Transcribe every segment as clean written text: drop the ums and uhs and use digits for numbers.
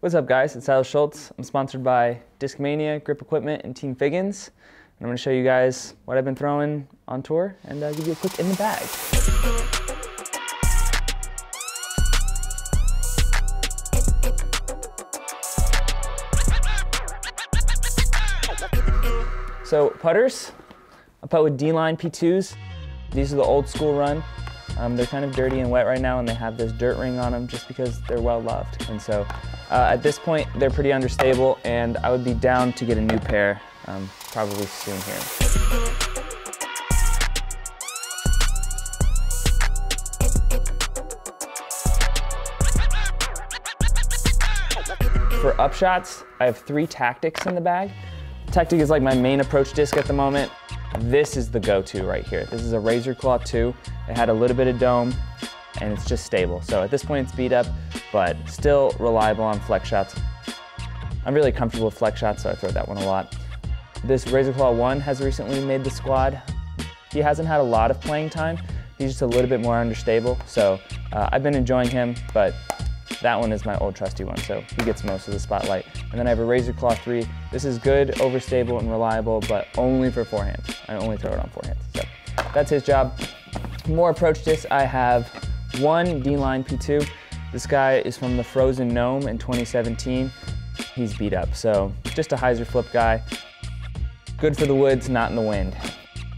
What's up guys, it's Silas Schultz. I'm sponsored by Discmania, Grip Equipment, and Team Figgins. And I'm going to show you guys what I've been throwing on tour and give you a quick in the bag. So putters, I putt with D-line P2s. These are the old school run. They're kind of dirty and wet right now, and they have this dirt ring on them just because they're well loved. And so at this point, they're pretty understable, and I would be down to get a new pair probably soon here. For Upshots, I have 3 Tactics in the bag. Tactic is like my main approach disc at the moment. This is the go-to right here. This is a Razor Claw 2. It had a little bit of dome, and it's just stable. So at this point it's beat up, but still reliable on flex shots. I'm really comfortable with flex shots, so I throw that one a lot. This Razor Claw 1 has recently made the squad. He hasn't had a lot of playing time. He's just a little bit more understable, so I've been enjoying him, but that one is my old trusty one, so he gets most of the spotlight. And then I have a Razor Claw 3. This is good, overstable, and reliable, but only for forehands. I only throw it on forehands, so that's his job. More approach discs, I have 1 D-line P2. This guy is from the Frozen Gnome in 2017. He's beat up, so just a hyzer flip guy. Good for the woods, not in the wind.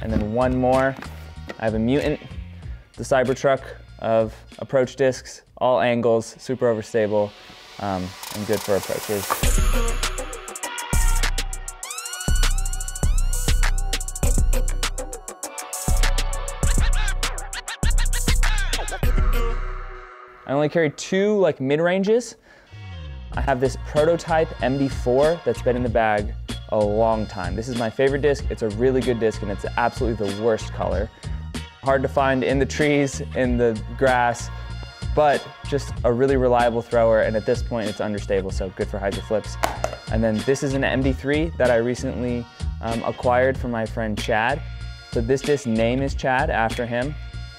And then 1 more, I have a Mutant, the Cybertruck of approach discs. All angles, super overstable, and good for approaches. I only carry 2 like mid-ranges. I have this prototype MD4 that's been in the bag a long time. This is my favorite disc. It's a really good disc, and it's absolutely the worst color. Hard to find in the trees, in the grass, but just a really reliable thrower, and at this point it's understable, so good for hyzer flips. And then this is an MD3 that I recently acquired from my friend Chad. So this disc name is Chad, after him.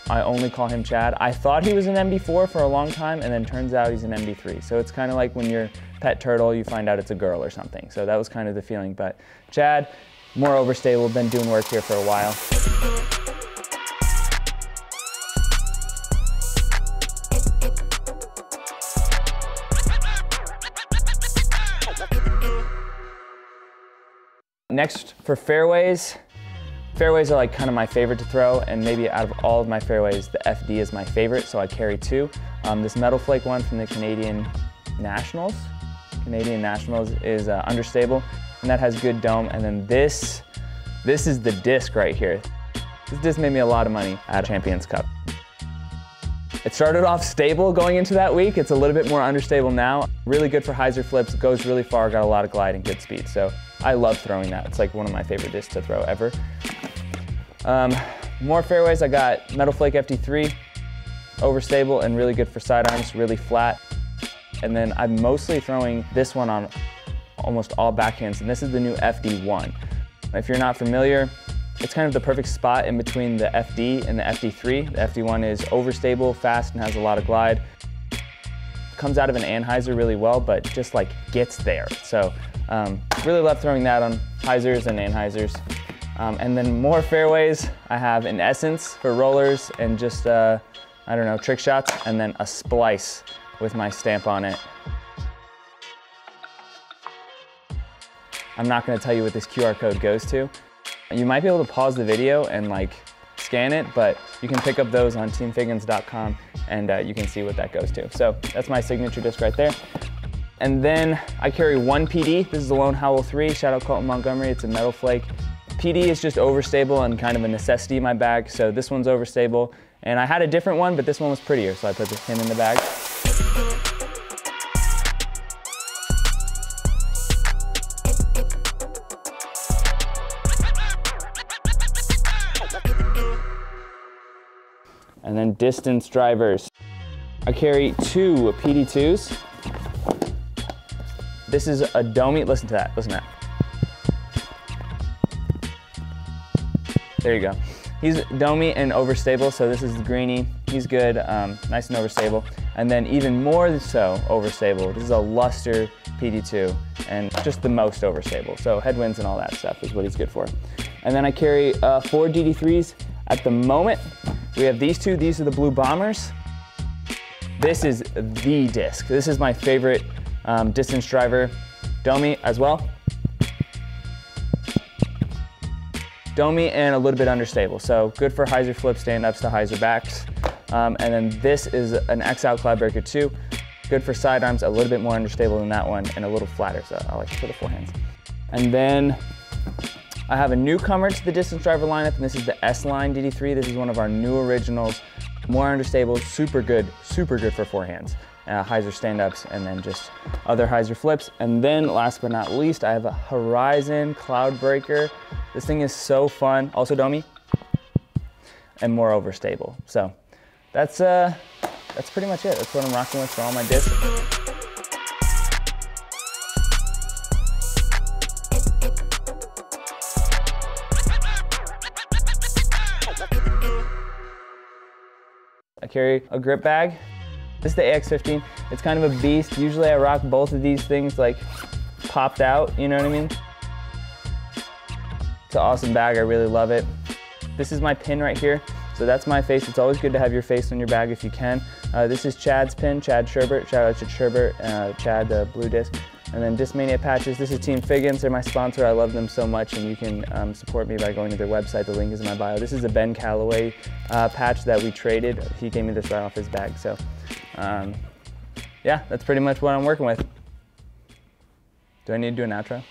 I only call him Chad. I thought he was an MD4 for a long time, and then turns out he's an MD3. So it's kind of like when your pet turtle, you find out it's a girl or something. So that was kind of the feeling, but Chad, more overstable, been doing work here for a while. Next, for fairways. Fairways are like kind of my favorite to throw, and maybe out of all of my fairways, the FD is my favorite, so I carry 2. This Metal Flake one from the Canadian Nationals is understable, and that has good dome. And then this is the disc right here. This disc made me a lot of money at Champions Cup. It started off stable going into that week. It's a little bit more understable now. Really good for hyzer flips, goes really far, got a lot of glide and good speed. So I love throwing that. It's like one of my favorite discs to throw ever. More fairways, I got Metal Flake FD3, overstable and really good for sidearms, really flat. And then I'm mostly throwing this one on almost all backhands, and this is the new FD1. If you're not familiar, it's kind of the perfect spot in between the FD and the FD3. The FD1 is overstable, fast, and has a lot of glide. Comes out of an anhyzer really well, but just like gets there. So really love throwing that on hyzers and anhyzers. And then more fairways, I have an Essence for rollers and just, I don't know, trick shots, and then a Splice with my stamp on it. I'm not gonna tell you what this QR code goes to. You might be able to pause the video and like scan it, but you can pick up those on teamfiggins.com, and you can see what that goes to. So that's my signature disc right there. And then I carry 1 PD. This is the Lone Howl 3, shout out Colton Montgomery. It's a Metal Flake. PD is just overstable and kind of a necessity in my bag, so this one's overstable. And I had a different one, but this one was prettier, so I put him in the bag. And then distance drivers. I carry 2 PD2s. This is a Domi, listen to that, listen to that. There you go. He's Domi and overstable, so this is the greenie. He's good, nice and overstable. And then even more so overstable, this is a Luster PD2 and just the most overstable. So headwinds and all that stuff is what he's good for. And then I carry 4 DD3s at the moment. We have these two, these are the Blue Bombers. This is the disc. This is my favorite distance driver. Domey as well. Domey and a little bit understable. So good for hyzer flip stand-ups to hyzer backs. And then this is an XL Cloudbreaker 2. Good for sidearms, a little bit more understable than that one and a little flatter, so I like it for the forehands. And then I have a newcomer to the distance driver lineup, and this is the S-Line DD3. This is one of our new originals, more understable, super good for forehands. Hyzer stand-ups and then just other hyzer flips. And then last but not least, I have a Horizon Cloudbreaker. This thing is so fun, also Domey, and more overstable. So that's pretty much it. That's what I'm rocking with for all my discs. I carry a grip bag. This is the AX15. It's kind of a beast. Usually I rock both of these things like popped out, you know what I mean? It's an awesome bag, I really love it. This is my pin right here. So that's my face. It's always good to have your face on your bag if you can. This is Chad's pin, Chad Sherbert. Shout out to Sherbert, Chad, the blue disc. And then Discmania patches. This is Team Figgins. They're my sponsor. I love them so much, and you can support me by going to their website. The link is in my bio. This is a Ben Calloway patch that we traded. He gave me this right off his bag. So yeah, that's pretty much what I'm working with. Do I need to do an outro?